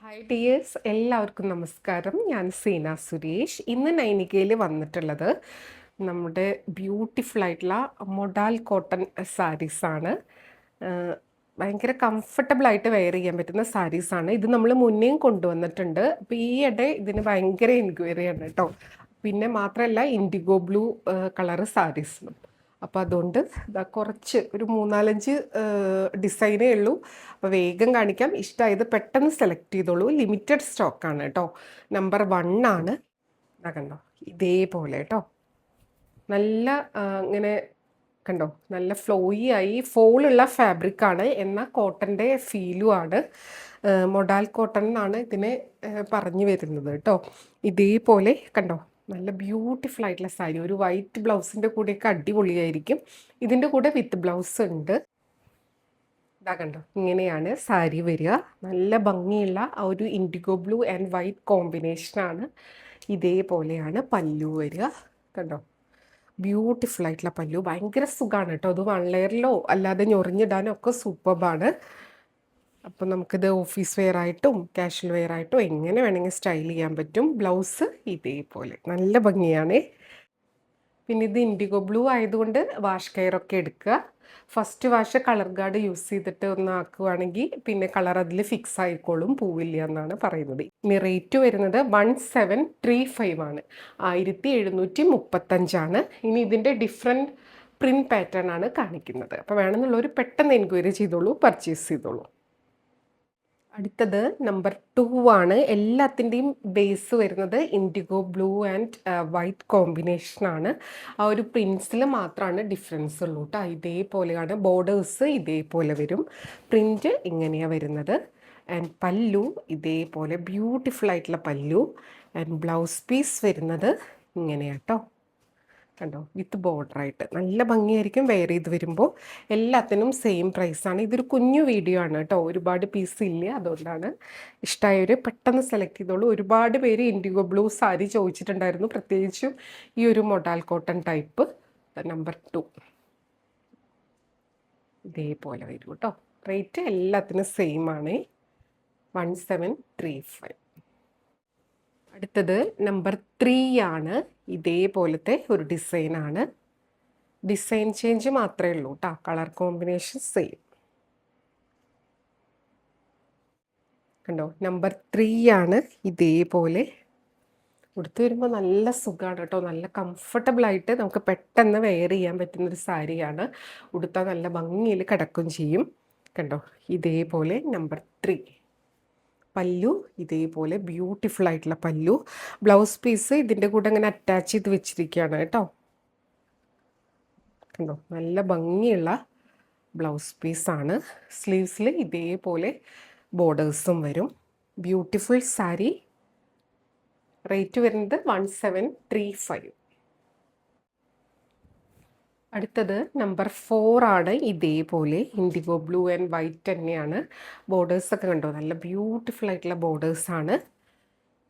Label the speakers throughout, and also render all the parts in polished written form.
Speaker 1: Hi dears, എല്ലാവർക്കും നമസ്കാരം. ഞാൻ സീന സുരേഷ്. ഇന്ന് നൈനികയിൽ വന്നിട്ടുള്ളത് നമ്മുടെ ബ്യൂട്ടിഫുൾ ആയിട്ടുള്ള മൊഡാൽ കോട്ടൺ സാരീസാണ്. ഭയങ്കര കംഫർട്ടബിൾ ആയിട്ട് വെയർ ചെയ്യാൻ പറ്റുന്ന സാരീസാണ്. ഇത് നമ്മൾ മുന്നേയും കൊണ്ടുവന്നിട്ടുണ്ട്. അപ്പോൾ ഈയിടെ ഇതിന് ഭയങ്കര എൻക്വയറിയാണ് കേട്ടോ. പിന്നെ മാത്രമല്ല ഇൻഡിഗോ ബ്ലൂ കളറ് സാരീസിനും. അപ്പോൾ അതുകൊണ്ട് കുറച്ച് ഒരു 3-4 ഡിസൈനേ ഉള്ളൂ. അപ്പോൾ വേഗം കാണിക്കാം. ഇഷ്ടമായത് പെട്ടെന്ന് സെലക്ട് ചെയ്തോളൂ. ലിമിറ്റഡ് സ്റ്റോക്കാണ് കേട്ടോ. നമ്പർ 1 ആണ്. കണ്ടോ, ഇതേപോലെ കേട്ടോ. നല്ല ഇങ്ങനെ കണ്ടോ, നല്ല ഫ്ലോയി ആയി ഫോളുള്ള ഫാബ്രിക്കാണ്, എന്നാൽ കോട്ടൻ്റെ ഫീലും ആണ്. മൊഡാൽ കോട്ടൺ എന്നാണ് ഇതിനെ പറഞ്ഞു വരുന്നത് കേട്ടോ. ഇതേപോലെ കണ്ടോ, നല്ല ബ്യൂട്ടിഫുൾ ആയിട്ടുള്ള സാരി. ഒരു വൈറ്റ് ബ്ലൗസിൻ്റെ കൂടെയൊക്കെ അടിപൊളിയായിരിക്കും. ഇതിൻ്റെ കൂടെ വിത്ത് ബ്ലൗസ് ഉണ്ട്. ഇതാ കണ്ടോ, ഇങ്ങനെയാണ് സാരി വരിക. നല്ല ഭംഗിയുള്ള ആ ഒരു ഇൻഡിഗോ ബ്ലൂ ആൻഡ് വൈറ്റ് കോമ്പിനേഷനാണ്. ഇതേപോലെയാണ് പല്ലു വരിക. കണ്ടോ, ബ്യൂട്ടിഫുൾ ആയിട്ടുള്ള പല്ലു. ഭയങ്കര സുഖമാണ് കേട്ടോ. അത് 1 ലെയറിലോ അല്ലാതെ ഞൊറിഞ്ഞിടാനോ ഒക്കെ സൂപ്പർബാണ്. അപ്പം നമുക്കിത് ഓഫീസ് വെയർ ആയിട്ടും കാഷ്വൽ വെയർ ആയിട്ടും എങ്ങനെ വേണമെങ്കിൽ സ്റ്റൈൽ ചെയ്യാൻ പറ്റും. ബ്ലൗസ് ഇതേപോലെ നല്ല ഭംഗിയാണ്. പിന്നെ ഇത് ഇൻഡിഗോ ബ്ലൂ ആയതുകൊണ്ട് വാഷ് കെയറൊക്കെ എടുക്കുക. First wash colour guard use ചെയ്തിട്ട് ഒന്ന് ആക്കുകയാണെങ്കിൽ പിന്നെ കളർ അതിൽ ഫിക്സ് ആയിക്കോളും, പോവില്ല എന്നാണ് പറയുന്നത്. ഇനി റേറ്റ് വരുന്നത് 1735 ആണ്. 1735. ഇനി ഇതിൻ്റെ ഡിഫറെൻറ്റ് പ്രിൻറ്റ് പാറ്റേൺ ആണ് കാണിക്കുന്നത്. അപ്പോൾ വേണമെന്നുള്ളവർ പെട്ടെന്ന് എൻക്വയറി ചെയ്തോളൂ, പർച്ചേസ് ചെയ്തോളൂ. അടുത്തത് നമ്പർ 2 ആണ്. എല്ലാത്തിൻ്റെയും ബേസ് വരുന്നത് ഇൻഡിഗോ ബ്ലൂ ആൻഡ് വൈറ്റ് കോമ്പിനേഷനാണ്. ആ ഒരു പ്രിൻസിൽ മാത്രമാണ് ഡിഫറൻസ് ഉള്ളൂ കേട്ടോ. ഇതേപോലെയാണ് ബോർഡേഴ്സ്, ഇതേപോലെ വരും. പ്രിൻറ്റ് ഇങ്ങനെയാണ് വരുന്നത്. ആൻഡ് പല്ലു ഇതേപോലെ ബ്യൂട്ടിഫുൾ ആയിട്ടുള്ള പല്ലു. ആൻഡ് ബ്ലൗസ് പീസ് വരുന്നത് ഇങ്ങനെയാണ് കേട്ടോ. കണ്ടോ, വിത്ത് ബോർഡറായിട്ട് നല്ല ഭംഗിയായിരിക്കും വെയർ ചെയ്ത് വരുമ്പോൾ. എല്ലാത്തിനും സെയിം പ്രൈസാണ്. ഇതൊരു കുഞ്ഞു വീഡിയോ ആണ് കേട്ടോ, ഒരുപാട് പീസ് ഇല്ല. അതുകൊണ്ടാണ് ഇഷ്ടമായവർ പെട്ടെന്ന് സെലക്ട് ചെയ്തോളൂ. ഒരുപാട് പേര് ഇൻഡിഗോ ബ്ലൂ സാരി ചോദിച്ചിട്ടുണ്ടായിരുന്നു, പ്രത്യേകിച്ചും ഈ ഒരു മൊഡാൽ കോട്ടൺ ടൈപ്പ്. നമ്പർ 2 ഇതേപോലെ വരും കേട്ടോ. റേറ്റ് എല്ലാത്തിനും സെയിം ആണ്, 1735. അടുത്തത് നമ്പർ 3 ആണ്. ഇതേപോലത്തെ ഒരു ഡിസൈനാണ്. ഡിസൈൻ ചേഞ്ച് മാത്രമേ ഉള്ളൂ കേട്ടോ, കളർ കോമ്പിനേഷൻ സെയിം. കണ്ടോ, നമ്പർ 3 ആണ്. ഇതേപോലെ ഉടുത്ത് വരുമ്പോൾ നല്ല സുഖമാണ് കേട്ടോ. നല്ല കംഫർട്ടബിളായിട്ട് നമുക്ക് പെട്ടെന്ന് വെയർ ചെയ്യാൻ പറ്റുന്നൊരു സാരിയാണ്. ഉടുത്താൽ നല്ല ഭംഗിയിൽ കിടക്കും ചെയ്യും. കണ്ടോ, ഇതേപോലെ നമ്പർ 3. പല്ലു ഇതേപോലെ ബ്യൂട്ടിഫുൾ ആയിട്ടുള്ള പല്ലു. ബ്ലൗസ് പീസ് ഇതിൻ്റെ കൂടെ അങ്ങനെ അറ്റാച്ച് ചെയ്ത് വെച്ചിരിക്കുകയാണ് കേട്ടോ. കണ്ടോ, നല്ല ഭംഗിയുള്ള ബ്ലൗസ് പീസാണ്. സ്ലീവ്സിൽ ഇതേപോലെ ബോർഡേഴ്സും വരും. ബ്യൂട്ടിഫുൾ സാരി. റേറ്റ് വരുന്നത് 1735. അടുത്തത് നമ്പർ 4 ആണ്. ഇതേപോലെ ഇൻഡിഗോ ബ്ലൂ ആൻഡ് വൈറ്റ് തന്നെയാണ്. ബോർഡേഴ്സൊക്കെ കണ്ടോ, നല്ല ബ്യൂട്ടിഫുൾ ആയിട്ടുള്ള ബോർഡേഴ്സാണ്.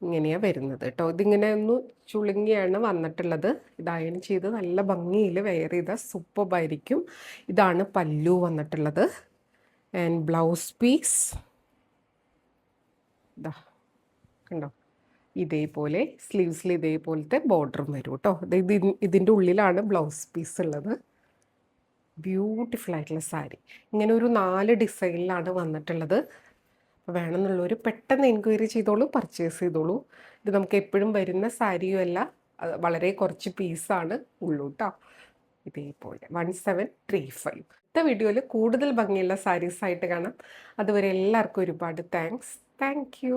Speaker 1: ഇങ്ങനെയാണ് വരുന്നത് കേട്ടോ. ഇതിങ്ങനെ ഒന്ന് ചുളുങ്ങിയാണ് വന്നിട്ടുള്ളത്. ഇത് അയൺ ചെയ്ത് നല്ല ഭംഗിയിൽ വെയർ ചെയ്താൽ സൂപ്പറായിരിക്കും. ഇതാണ് പല്ലു വന്നിട്ടുള്ളത്. ആൻഡ് ബ്ലൗസ് പീസ് ഇതാ കണ്ടോ, ഇതേപോലെ സ്ലീവ്സിൽ ഇതേപോലത്തെ ബോർഡറും വരും കേട്ടോ. ഇതിൻ്റെ ഉള്ളിലാണ് ബ്ലൗസ് പീസ് ഉള്ളത്. ബ്യൂട്ടിഫുൾ ആയിട്ടുള്ള സാരി. ഇങ്ങനെ ഒരു 4 ഡിസൈനിലാണ് വന്നിട്ടുള്ളത്. അപ്പോൾ വേണമെന്നുള്ളവർ പെട്ടെന്ന് എൻക്വയറി ചെയ്തോളൂ, പർച്ചേസ് ചെയ്തോളൂ. ഇത് നമുക്ക് എപ്പോഴും വരുന്ന സാരിയും അല്ല, വളരെ കുറച്ച് പീസാണ് ഉള്ളൂ കേട്ടോ. ഇതേപോലെ 1735. അടുത്ത വീഡിയോയിൽ കൂടുതൽ ഭംഗിയുള്ള സാരീസായിട്ട് കാണാം. അതുവരെ എല്ലാവർക്കും ഒരുപാട് താങ്ക്സ്. Thank you.